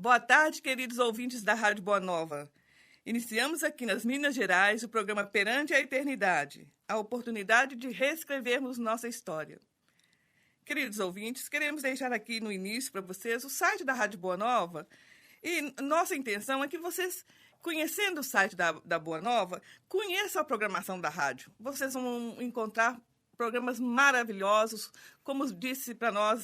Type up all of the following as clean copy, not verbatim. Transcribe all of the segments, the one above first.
Boa tarde, queridos ouvintes da Rádio Boa Nova. Iniciamos aqui nas Minas Gerais o programa Perante a Eternidade, a oportunidade de reescrevermos nossa história. Queridos ouvintes, queremos deixar aqui no início para vocês o site da Rádio Boa Nova e nossa intenção é que vocês, conhecendo o site da Boa Nova, conheçam a programação da rádio. Vocês vão encontrar programas maravilhosos, como disse para nós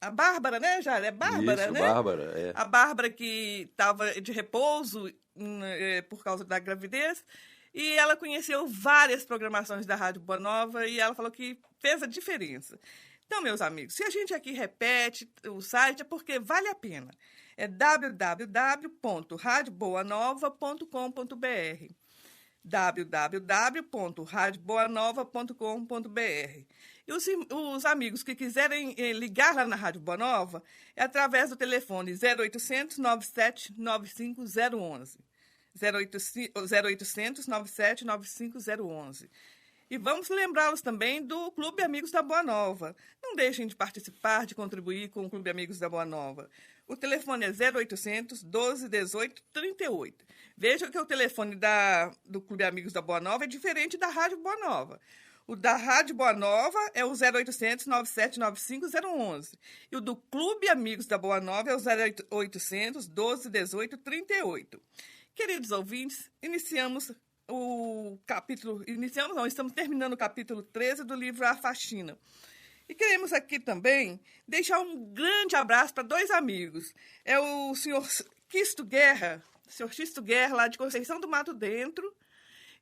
a Bárbara, né, Jair? É Bárbara, Isso, né? Bárbara, é. A Bárbara que estava de repouso por causa da gravidez e ela conheceu várias programações da Rádio Boa Nova e ela falou que fez a diferença. Então, meus amigos, se a gente aqui repete o site é porque vale a pena. É www.radioboanova.com.br www.radioboanova.com.br. E os amigos que quiserem ligar lá na Rádio Boa Nova é através do telefone 0800 97 95011. 0800 97 95011. E vamos lembrá-los também do Clube Amigos da Boa Nova. Não deixem de participar, de contribuir com o Clube Amigos da Boa Nova. O telefone é 0800 12 18 38. Veja que o telefone do Clube Amigos da Boa Nova é diferente da Rádio Boa Nova. O da Rádio Boa Nova é o 0800 97 95011. E o do Clube Amigos da Boa Nova é o 0800 12 18 38. Queridos ouvintes, estamos terminando o capítulo 13 do livro A Faxina. E queremos aqui também deixar um grande abraço para dois amigos. É o senhor Xisto Guerra, lá de Conceição do Mato Dentro,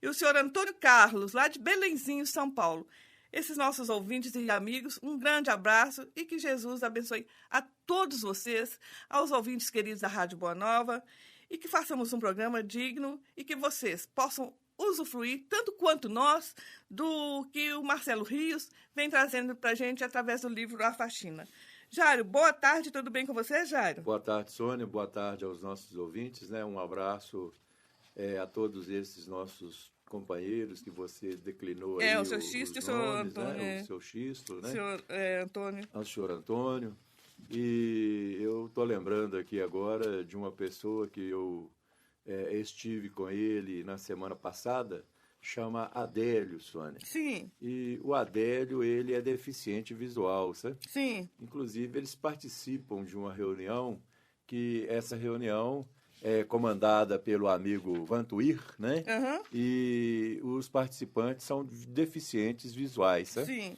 e o senhor Antônio Carlos, lá de Belenzinho, São Paulo. Esses nossos ouvintes e amigos, um grande abraço e que Jesus abençoe a todos vocês, aos ouvintes queridos da Rádio Boa Nova, e que façamos um programa digno e que vocês possam usufruir, tanto quanto nós, do que o Marcelo Rios vem trazendo para a gente através do livro A Faxina. Jário, boa tarde, tudo bem com você, Jário? Boa tarde, Sônia, boa tarde aos nossos ouvintes, né? Um abraço a todos esses nossos companheiros que você declinou aí. O seu Xisto e o senhor Antônio. Né? O seu Xisto, né? O senhor Antônio. O senhor Antônio. E eu estou lembrando aqui agora de uma pessoa que eu estive com ele na semana passada, chama Adélio, Sônia. Sim. E o Adélio, ele é deficiente visual, sabe? Sim. Inclusive, eles participam de uma reunião, que essa reunião é comandada pelo amigo Vantuir, né? Uhum. E os participantes são deficientes visuais, sabe? Sim.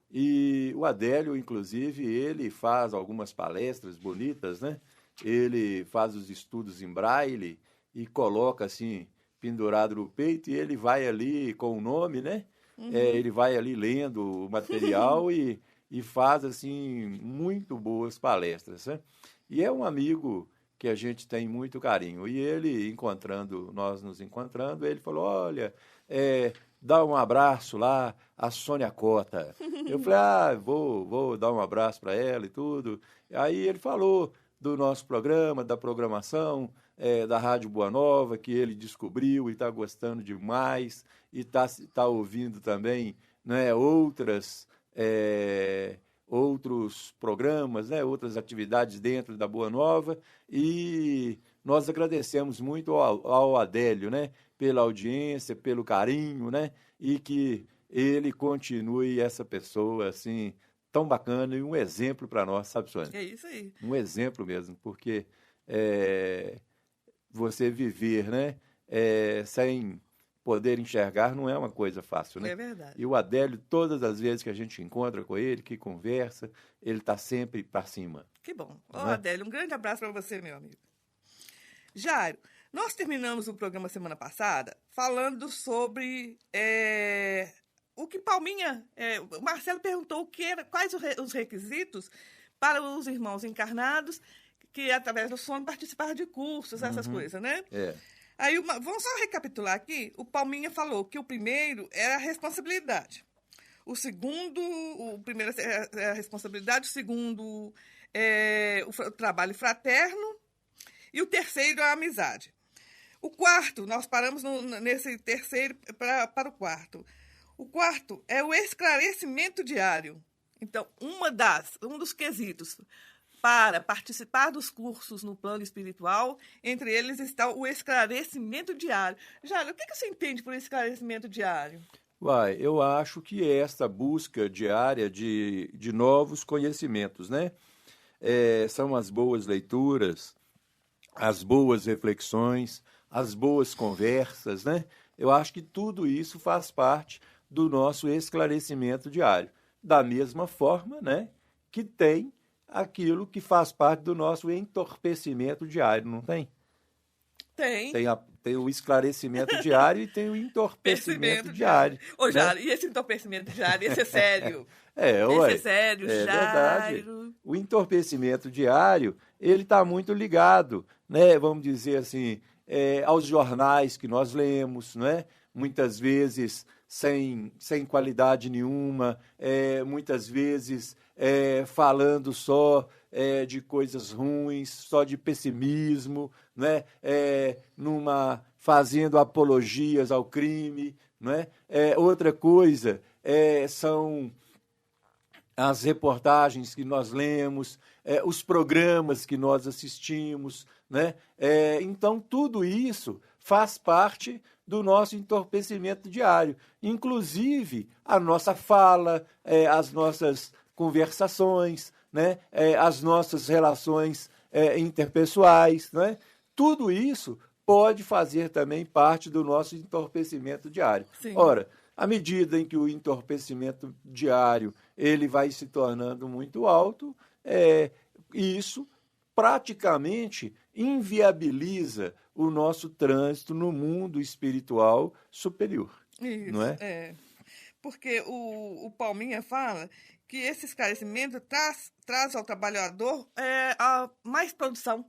E o Adélio, inclusive, ele faz algumas palestras bonitas, né? Ele faz os estudos em braille e coloca, assim, pendurado no peito, e ele vai ali com o nome, né? Uhum. Ele vai ali lendo o material e faz, assim, muito boas palestras, né? E é um amigo que a gente tem muito carinho. E ele, nós nos encontrando, ele falou, olha, dá um abraço lá à Sônia Cota. Eu falei, vou dar um abraço para ela e tudo. Aí ele falou do nosso programa, da programação, da Rádio Boa Nova, que ele descobriu e está gostando demais, e está ouvindo também, né, outros programas, né, outras atividades dentro da Boa Nova, e nós agradecemos muito ao Adélio, né, pela audiência, pelo carinho, né, e que ele continue essa pessoa assim tão bacana e um exemplo para nós, sabe, Sônia? É isso aí. Um exemplo mesmo, porque você viver, né, sem poder enxergar não é uma coisa fácil, né? É verdade. E o Adélio, todas as vezes que a gente encontra com ele, que conversa, ele está sempre para cima. Que bom. Adélio, um grande abraço para você, meu amigo. Jairo, nós terminamos o programa semana passada falando sobre o que Palminha... o Marcelo perguntou quais os requisitos para os irmãos encarnados que, através do sono, participaram de cursos, essas coisas, né? Aí, vamos só recapitular aqui. O Palminha falou que o primeiro era a responsabilidade. O primeiro é a responsabilidade, o segundo é o trabalho fraterno e o terceiro é a amizade. O quarto, nós paramos nesse terceiro para o quarto. O quarto é o esclarecimento diário. Então, um dos quesitos para participar dos cursos no plano espiritual. Entre eles está o esclarecimento diário. Jário, o que você entende por esclarecimento diário? Eu acho que é esta busca diária de novos conhecimentos, né? São as boas leituras, as boas reflexões, as boas conversas, né? Eu acho que tudo isso faz parte do nosso esclarecimento diário. Da mesma forma, né, que tem aquilo que faz parte do nosso entorpecimento diário, não tem? Tem. Tem o esclarecimento diário e tem o entorpecimento diário. Ô, né? Jário, e esse entorpecimento diário, esse é sério? Ué, Esse é sério, verdade. Jairo. O entorpecimento diário, ele está muito ligado, né, vamos dizer assim, aos jornais que nós lemos, né? Muitas vezes sem qualidade nenhuma, muitas vezes falando só de coisas ruins, só de pessimismo, né? Fazendo apologias ao crime. Né? Outra coisa são as reportagens que nós lemos, os programas que nós assistimos. Né? Então, tudo isso faz parte do nosso entorpecimento diário. Inclusive, a nossa fala, as nossas conversações, né? As nossas relações interpessoais. Né? Tudo isso pode fazer também parte do nosso entorpecimento diário. Sim. Ora, à medida em que o entorpecimento diário ele vai se tornando muito alto, isso praticamente inviabiliza o nosso trânsito no mundo espiritual superior. Isso, não é? Porque o Palminha fala que esse esclarecimento traz ao trabalhador mais produção.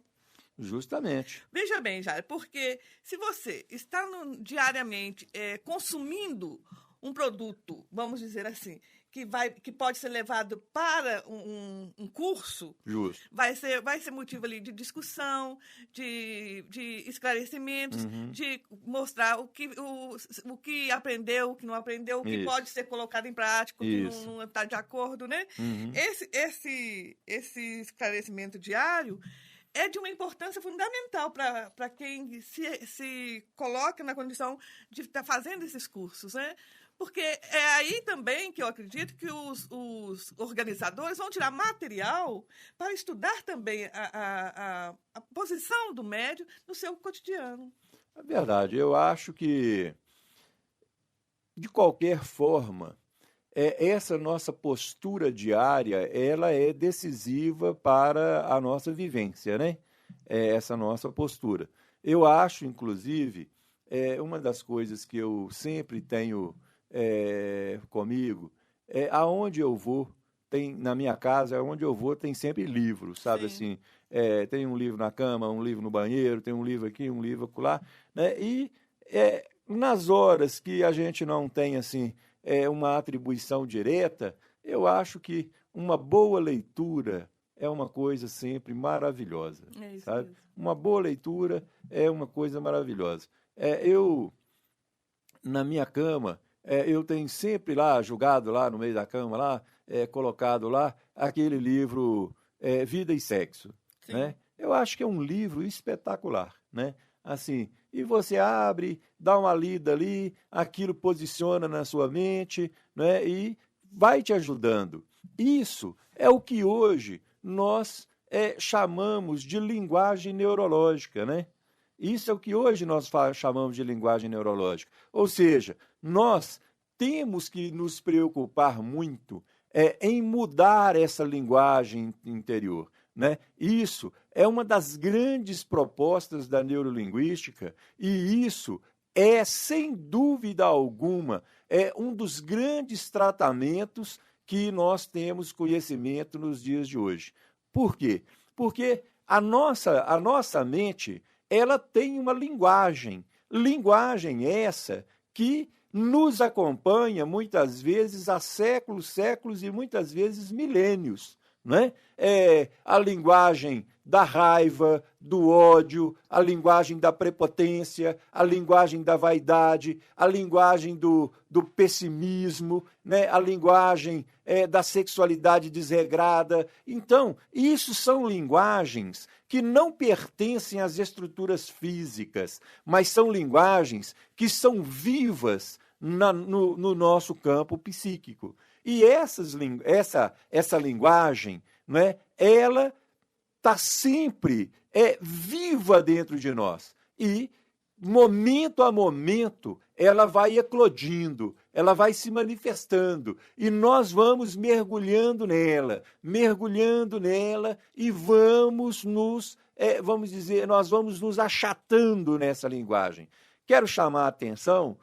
Justamente. Veja bem, Jair, porque se você está diariamente consumindo um produto, vamos dizer assim, que pode ser levado para um curso, Justo. vai ser motivo ali de discussão, de esclarecimentos, de mostrar o que aprendeu, o que não aprendeu, o que Isso. pode ser colocado em prática, o que Isso. não está de acordo, né? Uhum. Esse esclarecimento diário é de uma importância fundamental para quem se coloca na condição de estar fazendo esses cursos, né? Porque é aí também que eu acredito que os organizadores vão tirar material para estudar também a posição do médium no seu cotidiano. É verdade. Eu acho que, de qualquer forma, essa nossa postura diária, ela é decisiva para a nossa vivência, né? Essa nossa postura. Eu acho, inclusive, uma das coisas que eu sempre tenho comigo, aonde eu vou, na minha casa, aonde eu vou, tem sempre livros, sabe? Sim. Assim, tem um livro na cama, um livro no banheiro, tem um livro aqui, um livro acolá, né? E nas horas que a gente não tem, assim, uma atribuição direta, eu acho que uma boa leitura é uma coisa sempre maravilhosa, sabe? Mesmo. Uma boa leitura é uma coisa maravilhosa. Na minha cama, eu tenho sempre lá, jogado lá no meio da cama, lá, colocado lá, aquele livro Vida e Sexo. Né? Eu acho que é um livro espetacular, né? Assim, e você abre, dá uma lida ali, aquilo posiciona na sua mente, né? E vai te ajudando. Isso é o que hoje nós chamamos de linguagem neurológica, né? Isso é o que hoje nós chamamos de linguagem neurológica. Ou seja, nós temos que nos preocupar muito em mudar essa linguagem interior. Né? Isso é uma das grandes propostas da neurolinguística e isso sem dúvida alguma, um dos grandes tratamentos que nós temos conhecimento nos dias de hoje. Por quê? Porque a nossa mente, ela tem uma linguagem essa que nos acompanha muitas vezes há séculos e muitas vezes milênios. Né? A linguagem da raiva, do ódio, a linguagem da prepotência, a linguagem da vaidade, a linguagem do pessimismo, né? A linguagem da sexualidade desregrada. Então, isso são linguagens que não pertencem às estruturas físicas, mas são linguagens que são vivas no nosso campo psíquico. E essa linguagem, né, ela está sempre viva dentro de nós. E, momento a momento, ela vai eclodindo, ela vai se manifestando. E nós vamos mergulhando nela e vamos nós vamos nos achatando nessa linguagem. Quero chamar a atenção,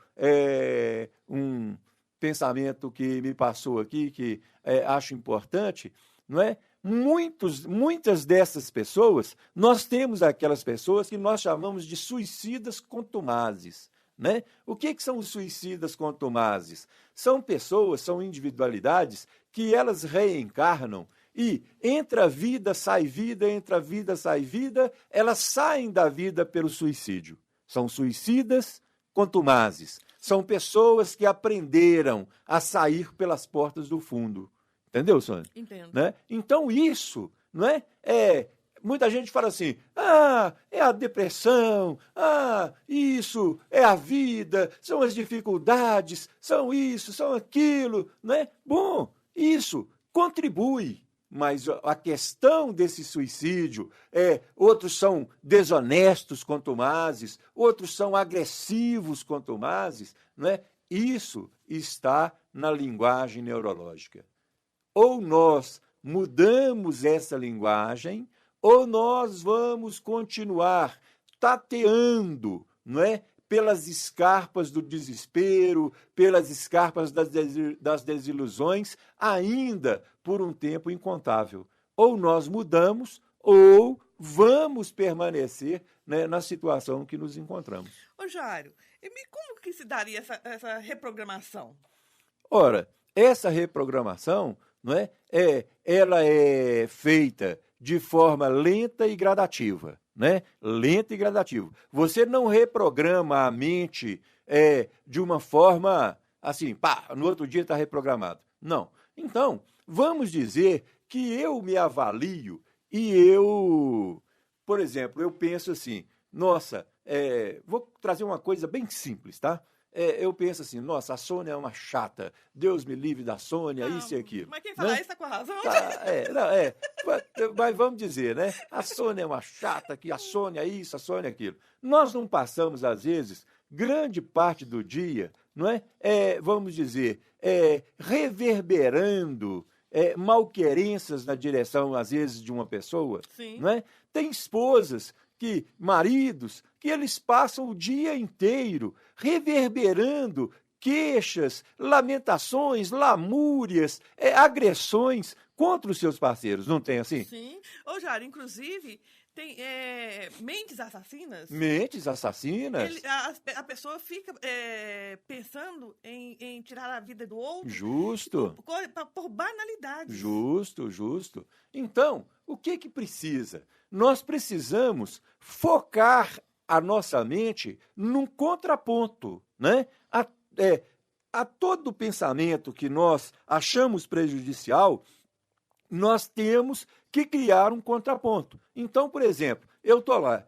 um pensamento que me passou aqui, que acho importante, não é? Muitas dessas pessoas, nós temos aquelas pessoas que nós chamamos de suicidas contumazes, né? O que são os suicidas contumazes? São pessoas, são individualidades que elas reencarnam e entra vida, sai vida, entra vida, sai vida, elas saem da vida pelo suicídio. São suicidas contumazes. São pessoas que aprenderam a sair pelas portas do fundo. Entendeu, Sônia? Entendo. Né? Então, isso, não é? Muita gente fala assim, é a depressão, isso é a vida, são as dificuldades, são isso, são aquilo, né? Bom, isso contribui, mas a questão desse suicídio outros são desonestos contumazes, outros são agressivos contumazes, né? Isso está na linguagem neurológica. Ou nós mudamos essa linguagem, ou nós vamos continuar tateando, não é? Pelas escarpas do desespero, pelas escarpas das desilusões, ainda por um tempo incontável. Ou nós mudamos, ou vamos permanecer, né, na situação que nos encontramos. Ô, Jário, como que se daria essa reprogramação? Ora, essa reprogramação, não é? Ela é feita de forma lenta e gradativa, né? Lenta e gradativa. Você não reprograma a mente de uma forma assim, no outro dia está reprogramado. Não. Então, vamos dizer que eu me avalio e por exemplo, eu penso assim, nossa, vou trazer uma coisa bem simples, tá? Eu penso assim, nossa, a Sônia é uma chata, Deus me livre da Sônia, isso e aquilo. Mas quem fala isso está com a razão. Mas vamos dizer, né? A Sônia é uma chata, que a Sônia é isso, a Sônia é aquilo. Nós não passamos, às vezes, grande parte do dia, não é? Vamos dizer, reverberando malquerenças na direção, às vezes, de uma pessoa. Sim. Não é? Tem esposas, maridos, que eles passam o dia inteiro reverberando queixas, lamentações, lamúrias, agressões contra os seus parceiros. Não tem assim? Sim. Ô, Jário, inclusive, tem mentes assassinas. Mentes assassinas. A pessoa fica pensando em tirar a vida do outro. Justo. Por banalidades. Justo. Então, o que precisa? Nós precisamos focar a nossa mente num contraponto, né? A todo pensamento que nós achamos prejudicial, nós temos que criar um contraponto. Então, por exemplo, eu estou lá,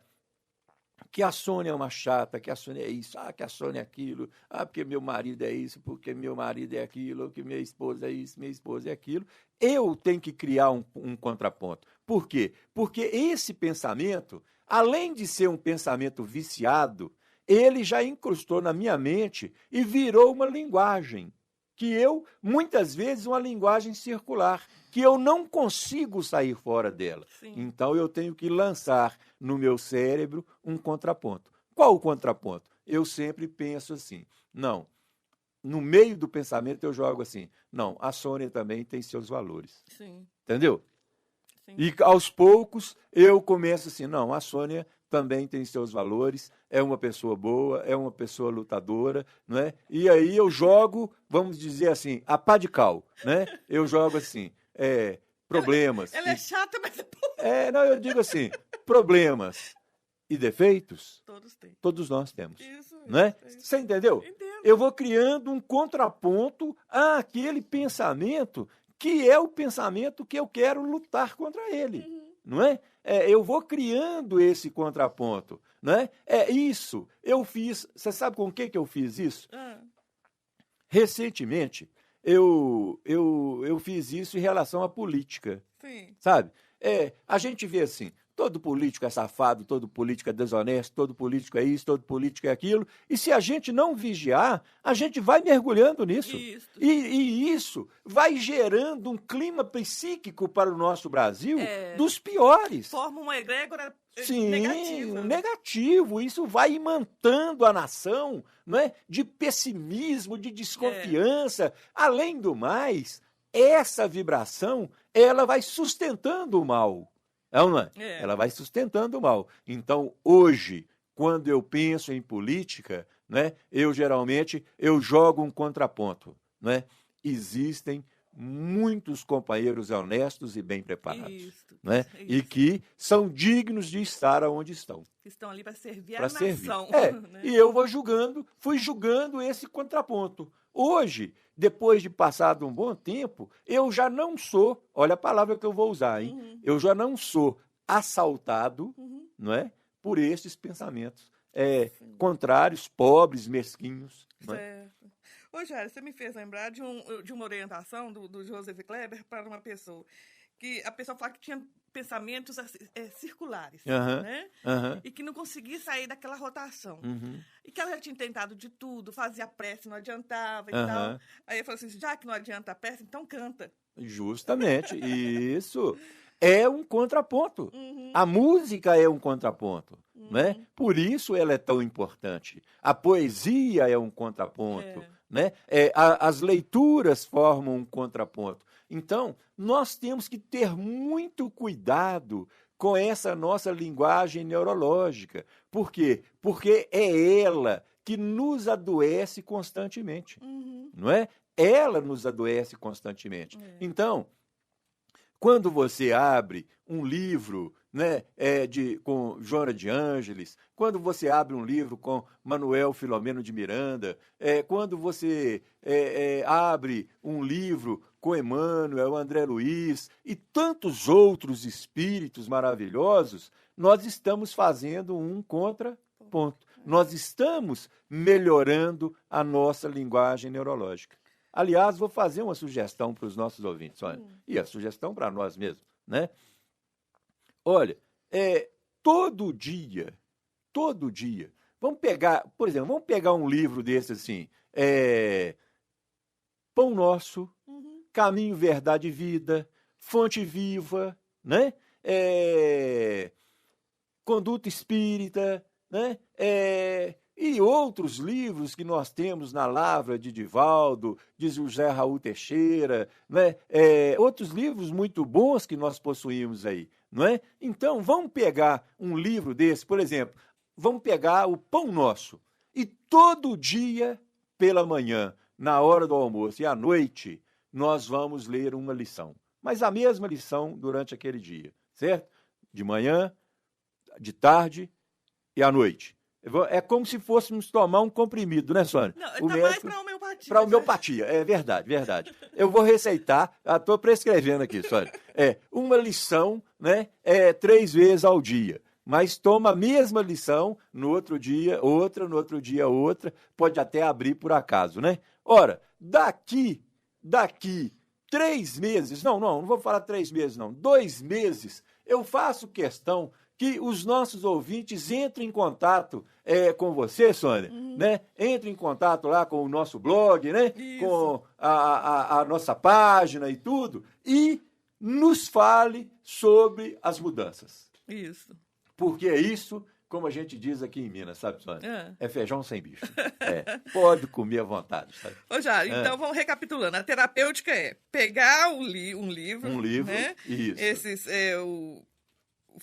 que a Sônia é uma chata, que a Sônia é isso, que a Sônia é aquilo, porque meu marido é isso, porque meu marido é aquilo, que minha esposa é isso, minha esposa é aquilo. Eu tenho que criar um contraponto. Por quê? Porque esse pensamento, além de ser um pensamento viciado, ele já incrustou na minha mente e virou uma linguagem, muitas vezes, uma linguagem circular, que eu não consigo sair fora dela. Sim. Então, eu tenho que lançar no meu cérebro um contraponto. Qual o contraponto? Eu sempre penso assim, não, no meio do pensamento eu jogo assim, não, a Sônia também tem seus valores. Sim. Entendeu? Sim. E, aos poucos, eu começo assim, não, a Sônia também tem seus valores, é uma pessoa boa, é uma pessoa lutadora, não é? E aí eu jogo, vamos dizer assim, a pá de cal, né? Eu jogo assim, problemas. Ela é chata, mas é boa. Não, eu digo assim, problemas e defeitos, Todos têm. todos nós temos. Isso. Não é? Você entendeu? Entendo. Eu vou criando um contraponto àquele pensamento que é o pensamento que eu quero lutar contra ele. Não é? Eu vou criando esse contraponto. Não é? Isso. Eu fiz. Você sabe com o que eu fiz isso? Recentemente, eu fiz isso em relação à política. Sim. Sabe? A gente vê assim, todo político é safado, todo político é desonesto, todo político é isso, todo político é aquilo. E se a gente não vigiar, a gente vai mergulhando nisso. Isso. E isso vai gerando um clima psíquico para o nosso Brasil dos piores. Forma uma egrégora Sim, negativa. negativo. Isso vai imantando a nação, não é? De pessimismo, de desconfiança. Além do mais, essa vibração, ela vai sustentando o mal. Não é? Ela vai sustentando o mal. Então, hoje, quando eu penso em política, né, eu geralmente jogo um contraponto. Né? Existem muitos companheiros honestos e bem preparados. Né? E que são dignos de estar onde estão. Que estão ali para servir a nação. Né? E eu fui julgando esse contraponto. Hoje, depois de passado um bom tempo, eu já não sou, olha a palavra que eu vou usar, hein? Eu já não sou assaltado, não é? Por esses pensamentos contrários, pobres, mesquinhos. Certo. Ô, Jair, você me fez lembrar de uma orientação do Joseph Kleber para uma pessoa. Que a pessoa falava que tinha pensamentos circulares, né? E que não conseguia sair daquela rotação. E que ela já tinha tentado de tudo, fazia prece, não adiantava e tal. Aí eu falei assim, já que não adianta a prece, então canta. Justamente, isso é um contraponto. A música é um contraponto, né? Por isso ela é tão importante. A poesia é um contraponto, né? As leituras formam um contraponto. Então, nós temos que ter muito cuidado com essa nossa linguagem neurológica. Por quê? Porque é ela que nos adoece constantemente. Não é? Ela nos adoece constantemente. Então, quando você abre um livro, né, com Joana de Ângeles, quando você abre um livro com Manuel Filomeno de Miranda, quando você abre um livro com Emmanuel, André Luiz e tantos outros espíritos maravilhosos, nós estamos fazendo um contraponto. Nós estamos melhorando a nossa linguagem neurológica. Aliás, vou fazer uma sugestão para os nossos ouvintes, olha, e a sugestão para nós mesmos, né? Olha, todo dia, vamos pegar, por exemplo, vamos pegar um livro desse assim, Pão Nosso, Caminho, Verdade e Vida, Fonte Viva, né? Conduta Espírita, né? E outros livros que nós temos na Lavra de Divaldo, de José Raul Teixeira, né? Outros livros muito bons que nós possuímos aí, não é? Então, vamos pegar um livro desse, por exemplo, vamos pegar o Pão Nosso, e todo dia, pela manhã, na hora do almoço e à noite, nós vamos ler uma lição. Mas a mesma lição durante aquele dia, certo? De manhã, de tarde e à noite. É como se fôssemos tomar um comprimido, né, Sônia? Não, está mais para homeopatia. Para homeopatia, é verdade, verdade. Eu vou receitar, estou prescrevendo aqui, Sônia. Uma lição, né, 3 vezes ao dia. Mas toma a mesma lição, no outro dia, outra, no outro dia, outra. Pode até abrir por acaso, né? Ora, daqui 3 meses, não vou falar 3 meses, não. 2 meses, eu faço questão que os nossos ouvintes entrem em contato com você, Sônia, né? Entrem em contato lá com o nosso blog, né? Isso. Com a nossa página e tudo, e nos fale sobre as mudanças. Isso. Porque isso, como a gente diz aqui em Minas, sabe, Sônia? É feijão sem bicho. Pode comer à vontade, sabe? Ô, Jário, então vamos recapitulando. A terapêutica é pegar um livro. Um livro, né? isso. Esses,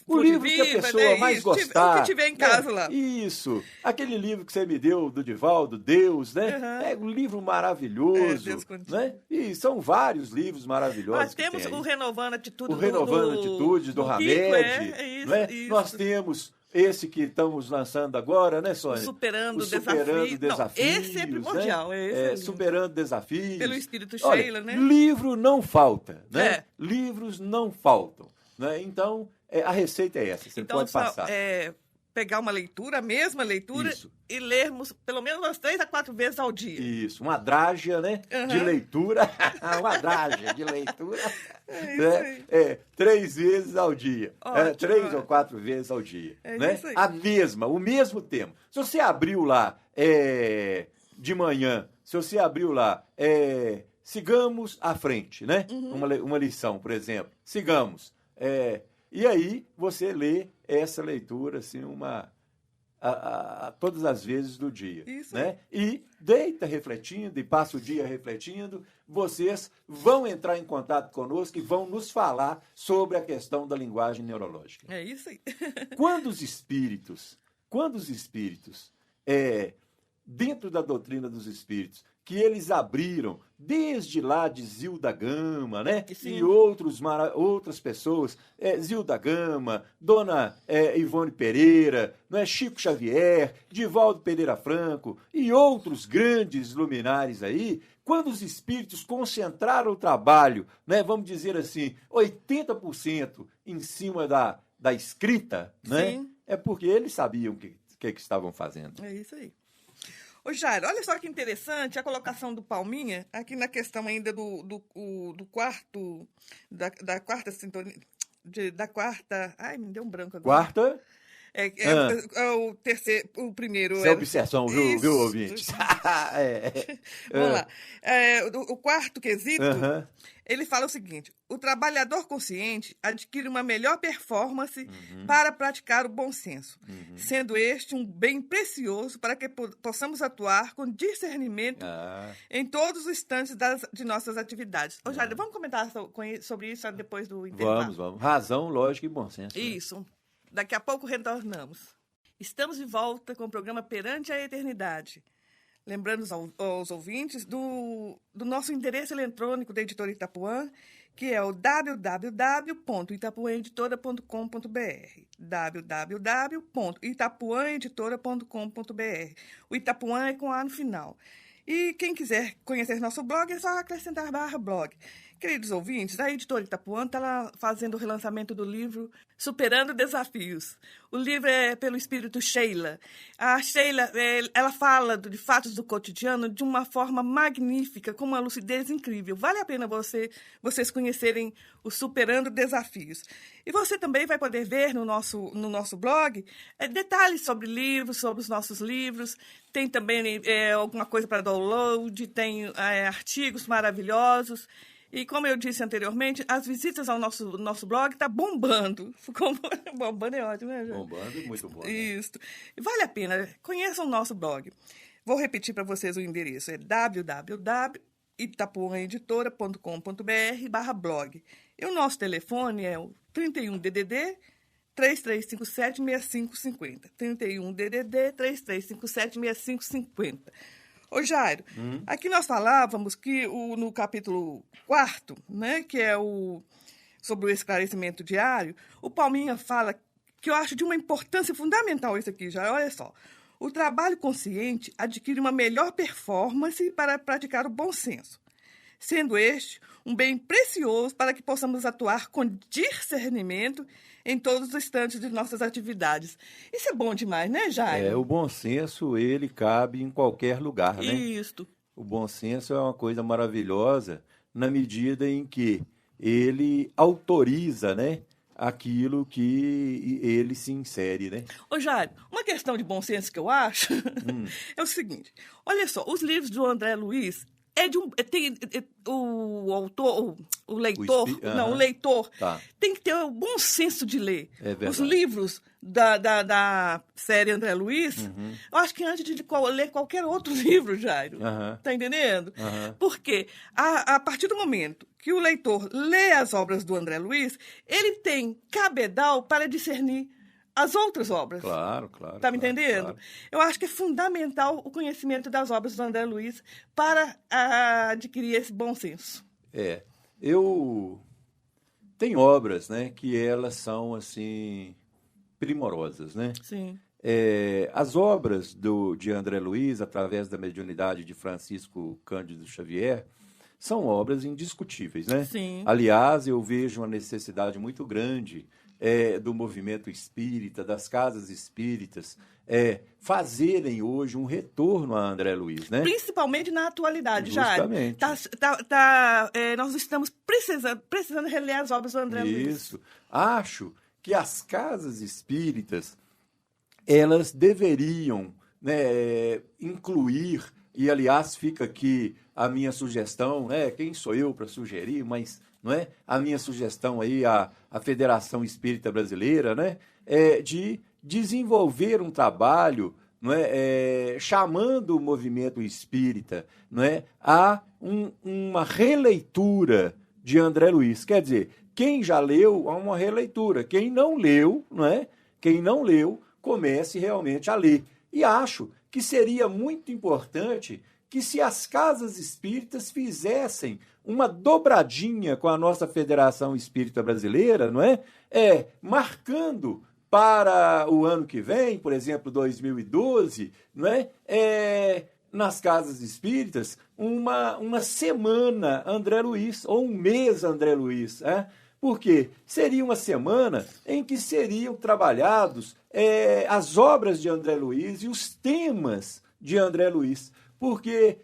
O livro que a pessoa mais gostar. O que tiver em casa lá. Isso. Aquele livro que você me deu, do Divaldo, Deus, né? É um livro maravilhoso. Deus né? E são vários livros maravilhosos. Nós temos o Renovando a Atitude do Hamed. Isso. Nós temos esse que estamos lançando agora, né, Sônia? Superando Desafios. Não, esse é primordial. Né? Superando Desafios. Pelo Espírito Sheila, né? Livro não falta, né? Livros não faltam. Né? Então, a receita é essa, você pode passar. Pegar uma leitura, a mesma leitura, e lermos pelo menos umas 3 a 4 vezes ao dia. Isso, uma drágia, né? De leitura. Uma drágia de leitura. 3 vezes ao dia. 3 ou 4 vezes ao dia. Né? Isso aí. O mesmo tema. Se você abriu lá de manhã, se você abriu lá, sigamos à frente, né? Uma lição, por exemplo. Sigamos. E aí você lê essa leitura assim, todas as vezes do dia. Isso. Né? E deita refletindo e passa o dia refletindo. Vocês vão entrar em contato conosco e vão nos falar sobre a questão da linguagem neurológica. É isso aí. Quando os espíritos, dentro da doutrina dos espíritos, que eles abriram desde lá de Zilda Gama, né? Sim. E outras pessoas, Zilda Gama, Dona Ivone Pereira, não é? Chico Xavier, Divaldo Pereira Franco e outros grandes luminares aí, quando os espíritos concentraram o trabalho, né? Vamos dizer assim, 80% em cima da escrita, né? Sim. É porque eles sabiam o que estavam fazendo. É isso aí. Ô, Jairo, olha só que interessante a colocação do Palminha, aqui na questão ainda do quarto, da quarta sintonia, da quarta... Ai, me deu um branco agora. Quarta? O terceiro, o primeiro... Isso é obsessão, viu, ouvinte? Vamos lá. O quarto quesito, ele fala o seguinte: o trabalhador consciente adquire uma melhor performance para praticar o bom senso, sendo este um bem precioso para que possamos atuar com discernimento em todos os instantes de nossas atividades. Ô, Jair, vamos comentar sobre isso depois do intervalo? Vamos. Razão, lógica e bom senso. Isso. Daqui a pouco retornamos. Estamos de volta com o programa Perante a Eternidade. Lembrando aos ouvintes do nosso endereço eletrônico da Editora Itapuã, que é o www.itapuãeditora.com.br. www.itapuãeditora.com.br. O Itapuã é com A no final. E quem quiser conhecer nosso blog, é só acrescentar /blog. Queridos ouvintes, a Editora Itapuã está fazendo o relançamento do livro Superando Desafios. O livro é pelo espírito Sheila. A Sheila, ela fala de fatos do cotidiano de uma forma magnífica, com uma lucidez incrível. Vale a pena vocês conhecerem o Superando Desafios. E você também vai poder ver no nosso blog detalhes sobre livros, sobre os nossos livros. Tem também alguma coisa para download, tem artigos maravilhosos. E como eu disse anteriormente, as visitas ao nosso blog estão bombando. Bombando é ótimo, né, João? Bombando, muito bom. Né? Isso. Vale a pena. Conheçam o nosso blog. Vou repetir para vocês o endereço. É www.itapuãeditora.com.br/blog. E o nosso telefone é o 31DDD 3357-6550. 31DDD 3357-6550. Ô, Jairo, aqui nós falávamos que no capítulo 4, né, que é sobre o esclarecimento diário, o Palminha fala que eu acho de uma importância fundamental isso aqui, Jairo. Olha só. O trabalho consciente adquire uma melhor performance para praticar o bom senso, sendo este um bem precioso para que possamos atuar com discernimento em todos os instantes de nossas atividades. Isso é bom demais, né, Jairo? O bom senso, ele cabe em qualquer lugar, né? Isso. O bom senso é uma coisa maravilhosa na medida em que ele autoriza, né, aquilo que ele se insere, né? Ô, Jairo, uma questão de bom senso que eu acho é o seguinte. Olha só, os livros do André Luiz, o autor, o leitor, o leitor tem que ter um bom senso de ler. Os livros da série André Luiz, eu acho que antes de ler qualquer outro livro, Jairo, tá entendendo? Porque a partir do momento que o leitor lê as obras do André Luiz, ele tem cabedal para discernir as outras obras. Claro. Tá me entendendo? Claro. Eu acho que é fundamental o conhecimento das obras do André Luiz para adquirir esse bom senso. Tem obras, né, que elas são, assim, primorosas, né? Sim. As obras de André Luiz, através da mediunidade de Francisco Cândido Xavier, são obras indiscutíveis, né? Sim. Aliás, eu vejo uma necessidade muito grande do movimento espírita, das casas espíritas, fazerem hoje um retorno a André Luiz, né? Principalmente na atualidade, justamente. Nós estamos precisando reler as obras do André Luiz. Isso. Acho que as casas espíritas, elas deveriam, né, incluir, e aliás fica aqui a minha sugestão, né? Quem sou eu para sugerir, mas não é? A minha sugestão aí à Federação Espírita Brasileira, né? De desenvolver um trabalho, não é? Chamando o movimento espírita, não é? A uma releitura de André Luiz. Quer dizer, quem já leu, há uma releitura. Quem não leu, não é? Quem não leu, comece realmente a ler. E acho que seria muito importante que se as casas espíritas fizessem uma dobradinha com a nossa Federação Espírita Brasileira, não é? Marcando para o ano que vem, por exemplo, 2012, não é? Nas casas espíritas, uma semana André Luiz, ou um mês André Luiz, porque seria uma semana em que seriam trabalhados as obras de André Luiz e os temas de André Luiz. Porque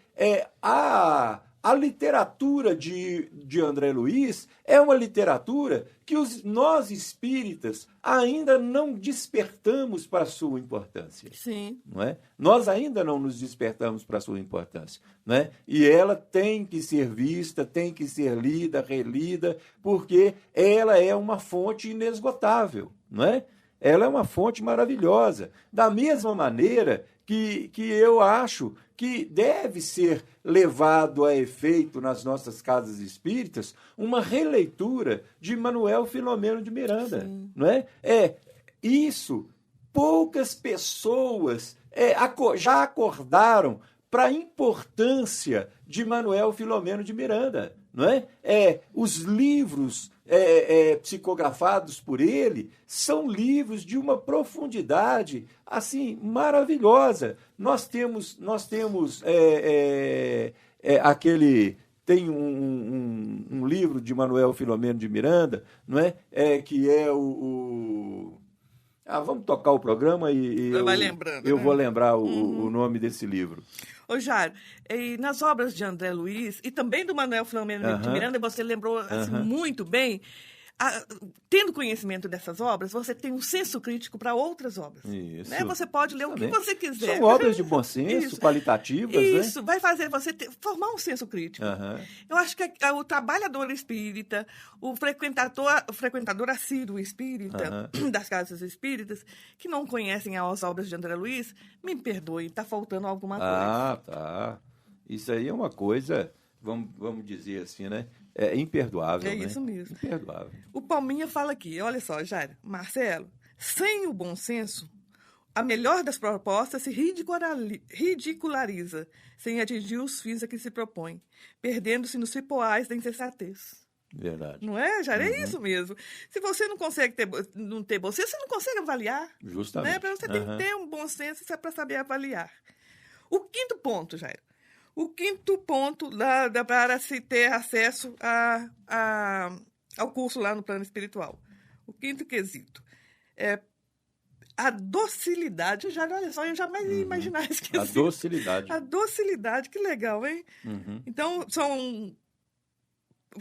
a literatura de André Luiz é uma literatura que nós espíritas ainda não despertamos para a sua importância. Sim. Não é? Nós ainda não nos despertamos para a sua importância. Não é? E ela tem que ser vista, tem que ser lida, relida, porque ela é uma fonte inesgotável. Não é? Ela é uma fonte maravilhosa. Da mesma maneira que eu acho que deve ser levado a efeito nas nossas casas espíritas uma releitura de Manuel Filomeno de Miranda. Sim. Não é? Isso, poucas pessoas já acordaram para a importância de Manuel Filomeno de Miranda. Não é? Os livros psicografados por ele são livros de uma profundidade assim maravilhosa. Nós temos aquele tem um livro de Manuel Filomeno de Miranda, não é? Que é vamos tocar o programa e eu vou lembrar o nome desse livro. Ô, Jairo, nas obras de André Luiz e também do Manuel Filomeno de Miranda, você lembrou assim, muito bem, tendo conhecimento dessas obras, você tem um senso crítico para outras obras. Isso. Né? Você pode ler o que você quiser. São obras de bom senso, qualitativas. Isso, né? Vai fazer você formar um senso crítico. Eu acho que o trabalhador espírita, o frequentador assíduo espírita, das casas espíritas, que não conhecem as obras de André Luiz, me perdoe, está faltando alguma coisa. Tá. Isso aí é uma coisa, vamos dizer assim, né? Imperdoável, né? Isso mesmo. Imperdoável. O Palminha fala aqui, olha só, Jairo, Marcelo, sem o bom senso, a melhor das propostas se ridiculariza, sem atingir os fins a que se propõe, perdendo-se nos cipoais da insensatez. Verdade. Não é, Jairo? É isso mesmo. Se você não consegue não ter bom senso, você não consegue avaliar. Justamente. Né? Você tem que ter um bom senso para saber avaliar. O quinto ponto, Jairo. O quinto ponto para se ter acesso ao curso lá no plano espiritual. O quinto quesito é a docilidade. Olha só, eu jamais ia imaginar isso. A docilidade. A docilidade, que legal, hein? Então, são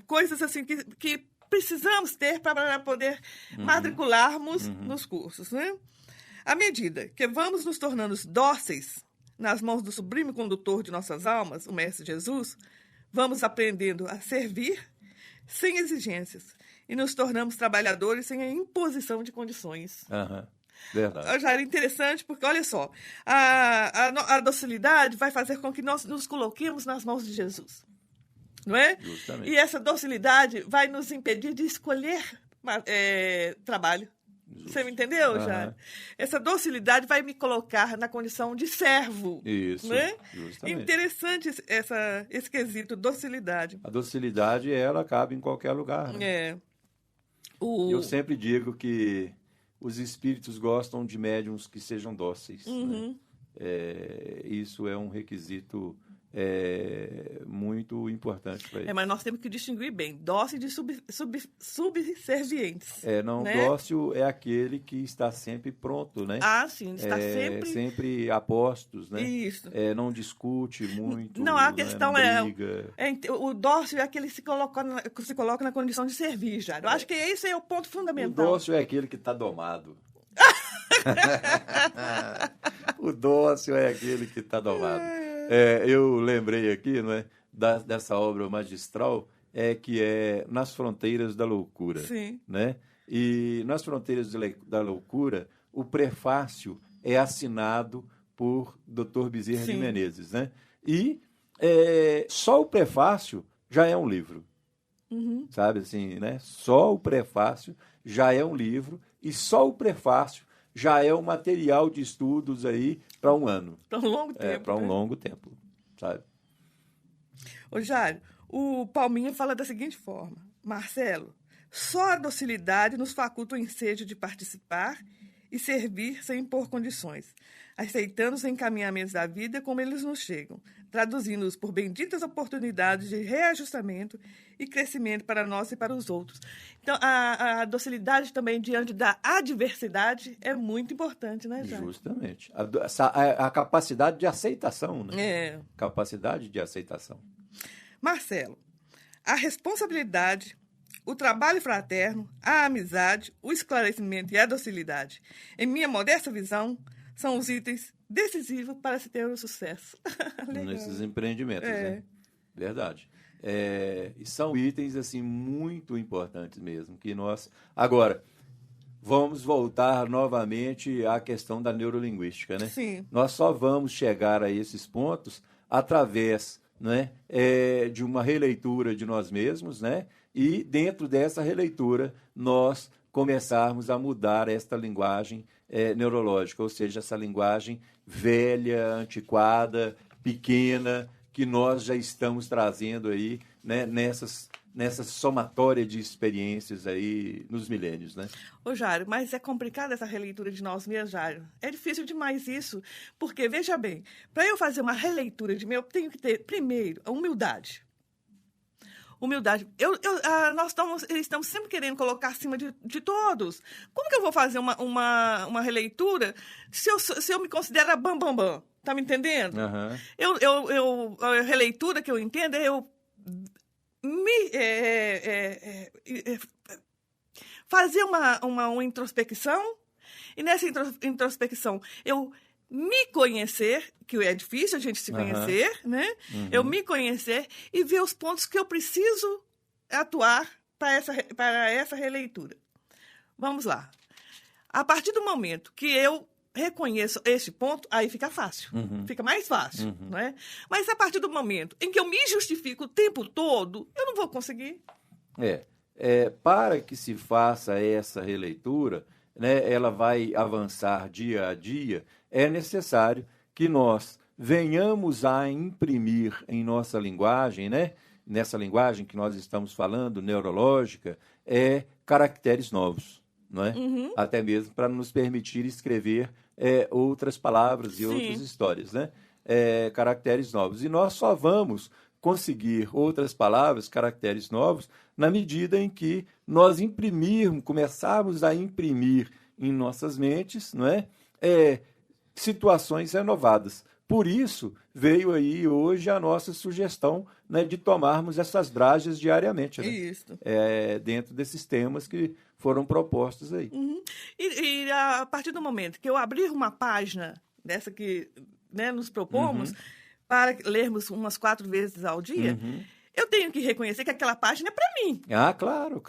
coisas assim que precisamos ter para poder matricularmos nos cursos, né? À medida que vamos nos tornando dóceis nas mãos do sublime condutor de nossas almas, o Mestre Jesus, vamos aprendendo a servir sem exigências e nos tornamos trabalhadores sem a imposição de condições. Verdade. Já era interessante, porque, olha só, a docilidade vai fazer com que nós nos coloquemos nas mãos de Jesus, não é? Justamente. E essa docilidade vai nos impedir de escolher trabalho. Justo. Você me entendeu, já? Essa docilidade vai me colocar na condição de servo. Isso, né? justamente. Interessante esse quesito, docilidade. A docilidade, ela cabe em qualquer lugar. Né? Eu sempre digo que os espíritos gostam de médiuns que sejam dóceis. Né? Isso é um requisito muito importante para eles. Mas nós temos que distinguir bem dócil de subservientes. Né? Dócil é aquele que está sempre pronto, né? Sim, está sempre a postos, né? Isso. Não discute muito, não, a questão não briga. O dócil é aquele que se coloca na condição de servir, já. Eu acho que esse é o ponto fundamental. O dócil é aquele que está domado. O dócil é aquele que está domado. Eu lembrei aqui, não é, dessa obra magistral, que é Nas Fronteiras da Loucura. Sim. Né? E Nas Fronteiras da Loucura, o prefácio é assinado por Dr. Bezerra de Menezes. Né? E só o prefácio já é um livro. Sabe assim, né? Só o prefácio já é um livro e só o prefácio já é um material de estudos aí para um ano. Para um longo tempo. Para um longo tempo, sabe? Ô, Jário, o Palminha fala da seguinte forma: Marcelo, só a docilidade nos faculta o ensejo de participar e servir sem impor condições, aceitando os encaminhamentos da vida como eles nos chegam, traduzindo-os por benditas oportunidades de reajustamento e crescimento para nós e para os outros. Então, a docilidade também diante da adversidade é muito importante, né, Jário? Justamente. A capacidade de aceitação, né? Capacidade de aceitação. Marcelo, a responsabilidade, o trabalho fraterno, a amizade, o esclarecimento e a docilidade, em minha modesta visão, são os itens decisivos para se ter o sucesso. Nesses empreendimentos, né? Verdade. E são itens assim muito importantes mesmo que nós. Agora, vamos voltar novamente à questão da neurolinguística, né? Sim. Nós só vamos chegar a esses pontos através, né, de uma releitura de nós mesmos, né? E dentro dessa releitura nós começarmos a mudar esta linguagem neurológica, ou seja, essa linguagem velha, antiquada, pequena, que nós já estamos trazendo aí, né, nessa somatória de experiências aí nos milênios, né? Ô, Jário, mas é complicada essa releitura de nós mesmos, Jário. É difícil demais isso, porque, veja bem, para eu fazer uma releitura de mim, eu tenho que ter, primeiro, a humildade. Humildade. Nós estamos sempre querendo colocar acima de todos. Como que eu vou fazer uma releitura se eu me considero a bam? Tá me entendendo? A releitura que eu entendo é eu fazer uma introspecção, e nessa introspecção eu me conhecer, que é difícil a gente se conhecer, né? Eu me conhecer e ver os pontos que eu preciso atuar para essa releitura. Vamos lá. A partir do momento que eu reconheço esse ponto, aí fica fácil. Fica mais fácil, não é? Mas a partir do momento em que eu me justifico o tempo todo, eu não vou conseguir. Para que se faça essa releitura, né, ela vai avançar dia a dia, é necessário que nós venhamos a imprimir em nossa linguagem, né, nessa linguagem que nós estamos falando, neurológica, caracteres novos, não é? Até mesmo para nos permitir escrever outras palavras e outras histórias, né? Caracteres novos. E nós só vamos conseguir outras palavras, caracteres novos, na medida em que nós começarmos a imprimir em nossas mentes, não é? Situações renovadas. Por isso, veio aí hoje a nossa sugestão, né, de tomarmos essas dragas diariamente, né? Isso. Dentro desses temas que foram propostos aí. E a partir do momento que eu abrir uma página dessa que, né, nos propomos, para lermos umas 4 vezes ao dia, eu tenho que reconhecer que aquela página é para mim. Ah, claro.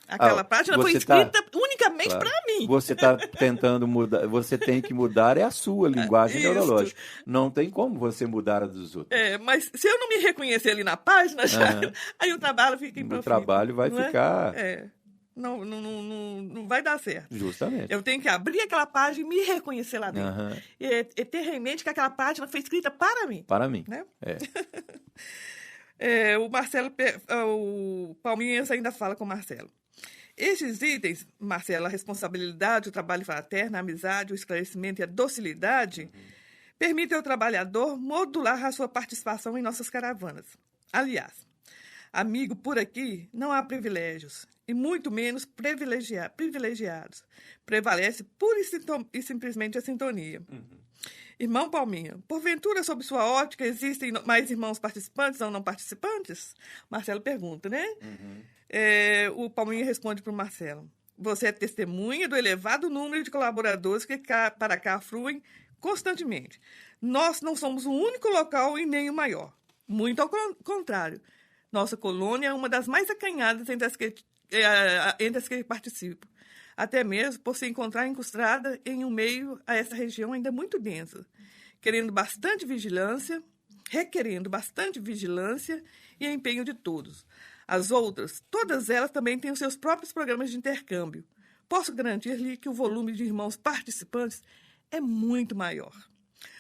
Aquela página foi escrita unicamente para mim. Você está tentando mudar, você tem que mudar a sua linguagem neurológica. Não tem como você mudar a dos outros. Mas se eu não me reconhecer ali na página, aí o trabalho fica improfícuo. O trabalho vai ficar... Não vai dar certo. Justamente. Eu tenho que abrir aquela página e me reconhecer lá dentro. E ter em mente que aquela página foi escrita para mim. Para mim. Né? O Palminhas ainda fala com o Marcelo. Estes itens, Marcelo, a responsabilidade, o trabalho fraterno, a amizade, o esclarecimento e a docilidade, permitem ao trabalhador modular a sua participação em nossas caravanas. Aliás, amigo, por aqui não há privilégios, e muito menos privilegiados. Prevalece pura e simplesmente a sintonia. Irmão Palminha, porventura, sob sua ótica, existem mais irmãos participantes ou não participantes? Marcelo pergunta, né? O Palminha responde para o Marcelo. Você é testemunha do elevado número de colaboradores que para cá fluem constantemente. Nós não somos o único local e nem o maior. Muito ao contrário. Nossa colônia é uma das mais acanhadas entre as que participam. Até mesmo por se encontrar encrustada em um meio a essa região ainda muito densa, requerendo bastante vigilância e empenho de todos. As outras, todas elas também têm os seus próprios programas de intercâmbio. Posso garantir-lhe que o volume de irmãos participantes é muito maior.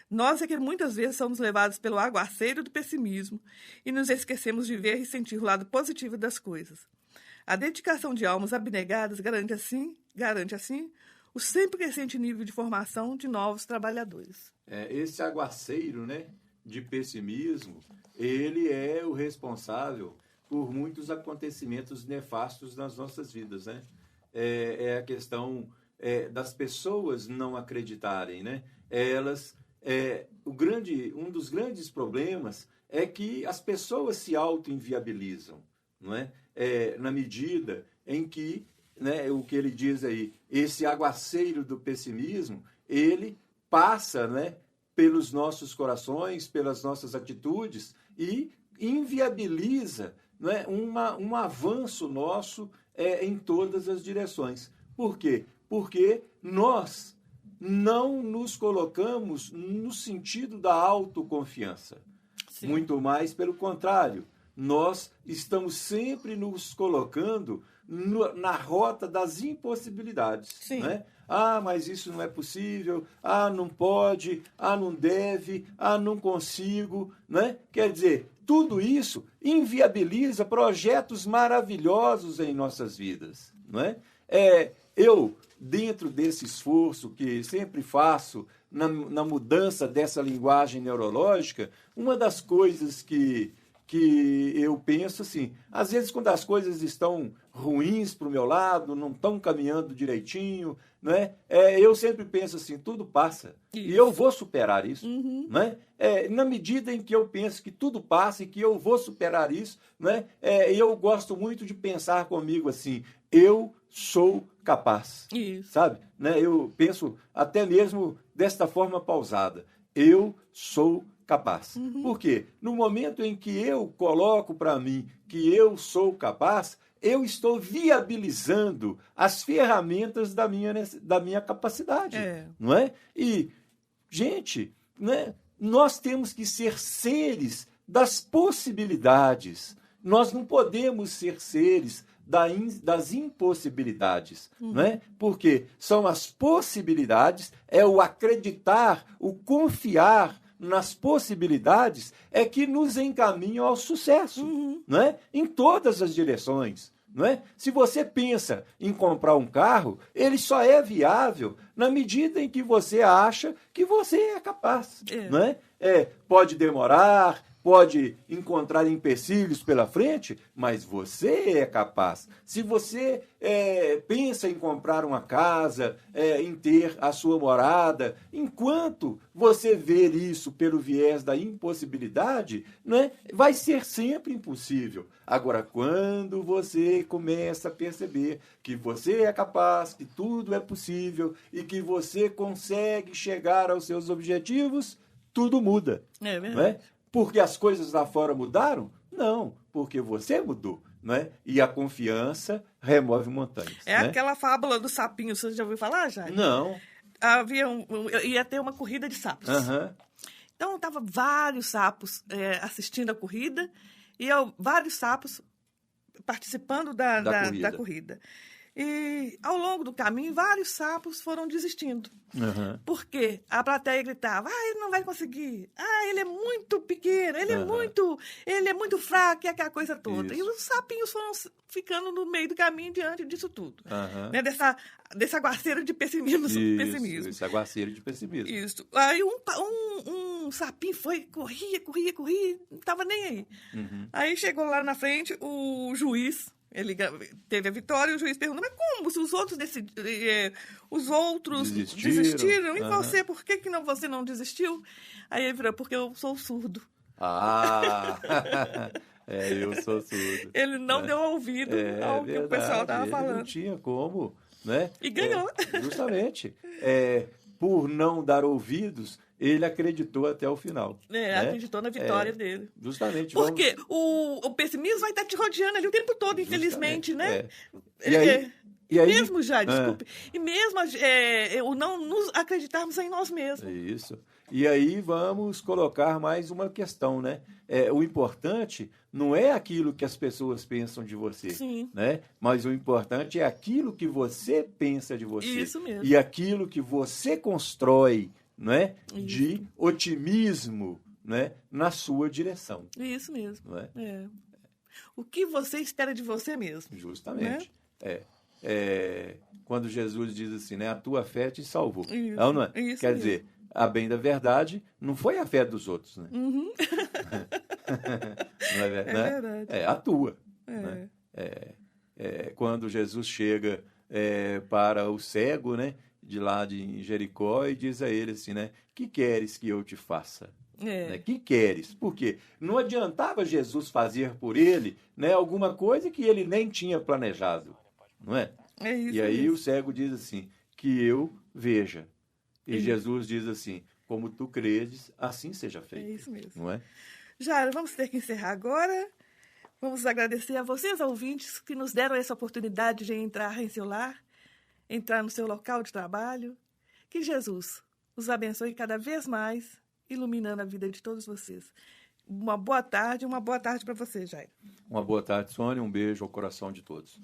Nós é que muitas vezes somos levados pelo aguaceiro do pessimismo e nos esquecemos de ver e sentir o lado positivo das coisas. A dedicação de almas abnegadas garante assim o sempre crescente nível de formação de novos trabalhadores. Esse aguaceiro, né, de pessimismo, ele é o responsável por muitos acontecimentos nefastos nas nossas vidas, né? É a questão das pessoas não acreditarem, né? Um dos grandes problemas é que as pessoas se auto-inviabilizam, não é? Na medida em que, né, o que ele diz aí, esse aguaceiro do pessimismo, ele passa, né, pelos nossos corações, pelas nossas atitudes e inviabiliza, né, um avanço nosso em todas as direções. Por quê? Porque nós não nos colocamos no sentido da autoconfiança. Sim. Muito mais pelo contrário. Nós estamos sempre nos colocando na rota das impossibilidades. Sim. Né? Mas isso não é possível, não pode, não deve, não consigo. Né? Quer dizer, tudo isso inviabiliza projetos maravilhosos em nossas vidas. Não é? Eu, dentro desse esforço que sempre faço na mudança dessa linguagem neurológica, uma das coisas que eu penso assim, às vezes quando as coisas estão ruins para o meu lado, não estão caminhando direitinho, né? Eu sempre penso assim, tudo passa, e eu vou superar isso. Né? Na medida em que eu penso que tudo passa e que eu vou superar isso, né? Eu gosto muito de pensar comigo assim, eu sou capaz, sabe? Né? Eu penso até mesmo desta forma pausada, eu sou capaz. Por quê? No momento em que eu coloco para mim que eu sou capaz, eu estou viabilizando as ferramentas da minha capacidade. Não é? E, gente, né, nós temos que ser seres das possibilidades. Nós não podemos ser seres das impossibilidades, né? Porque são as possibilidades, é o acreditar, o confiar nas possibilidades é que nos encaminham ao sucesso, né? Em todas as direções. Não é? Se você pensa em comprar um carro, ele só é viável na medida em que você acha que você é capaz. Não é? Pode demorar, pode encontrar empecilhos pela frente, mas você é capaz. Se você pensa em comprar uma casa, em ter a sua morada, enquanto você ver isso pelo viés da impossibilidade, né, vai ser sempre impossível. Agora, quando você começa a perceber que você é capaz, que tudo é possível e que você consegue chegar aos seus objetivos, tudo muda. É verdade. Não é? Porque as coisas lá fora mudaram? Não, porque você mudou, não é? E a confiança remove montanhas. É né? aquela fábula do sapinho, você já ouviu falar, Jair? Não. Ia ter uma corrida de sapos. Aham. Então, estavam vários sapos assistindo a corrida e vários sapos participando da corrida. E, ao longo do caminho, vários sapos foram desistindo. Aham. Porque a plateia gritava, ele não vai conseguir. Ele é muito pequeno, ele é muito fraco, e aquela coisa toda. Isso. E os sapinhos foram ficando no meio do caminho diante disso tudo. Aham. Né? Desse aguaceiro de pessimismo. Esse aguaceiro de pessimismo. Isso. Aí um sapinho corria, não estava nem aí. Uhum. Aí chegou lá na frente o juiz, ele teve a vitória, e o juiz perguntou, mas como? Se os outros desistiram, e você, por que você não desistiu? Aí ele falou, porque eu sou surdo. Eu sou surdo. Ele não deu ouvido ao que o pessoal estava falando. Não tinha como, né? E ganhou. Justamente. Por não dar ouvidos, ele acreditou até o final. Né? Acreditou na vitória dele. Justamente. Porque o pessimismo vai estar te rodeando ali o tempo todo, infelizmente, né? E aí, mesmo já, desculpe. E mesmo o não nos acreditarmos em nós mesmos. Isso. E aí vamos colocar mais uma questão, né? O importante não é aquilo que as pessoas pensam de você, Sim. né? Mas o importante é aquilo que você pensa de você. Isso mesmo. E aquilo que você constrói, né? Isso. De otimismo, né? Na sua direção. Isso mesmo. Não é? O que você espera de você mesmo. Justamente. Né? Quando Jesus diz assim, né? A tua fé te salvou. Isso. Não é? Isso Quer mesmo. dizer, a bem da verdade, não foi a fé dos outros, né? Uhum. Não é verdade? Verdade. A tua. Né? Quando Jesus chega para o cego, né? De lá de Jericó, e diz a ele assim, né? Que queres que eu te faça? Né? Que queres? Porque não adiantava Jesus fazer por ele, né, alguma coisa que ele nem tinha planejado, não é? Isso e aí mesmo. o cego diz assim, que eu veja. E Isso. Jesus diz assim, como tu credes, assim seja feito. É isso mesmo. Não é? Jairo, vamos ter que encerrar agora. Vamos agradecer a vocês, ouvintes, que nos deram essa oportunidade de entrar em seu lar, entrar no seu local de trabalho. Que Jesus os abençoe cada vez mais, iluminando a vida de todos vocês. Uma boa tarde para você, Jairo. Uma boa tarde, Sônia. Um beijo ao coração de todos.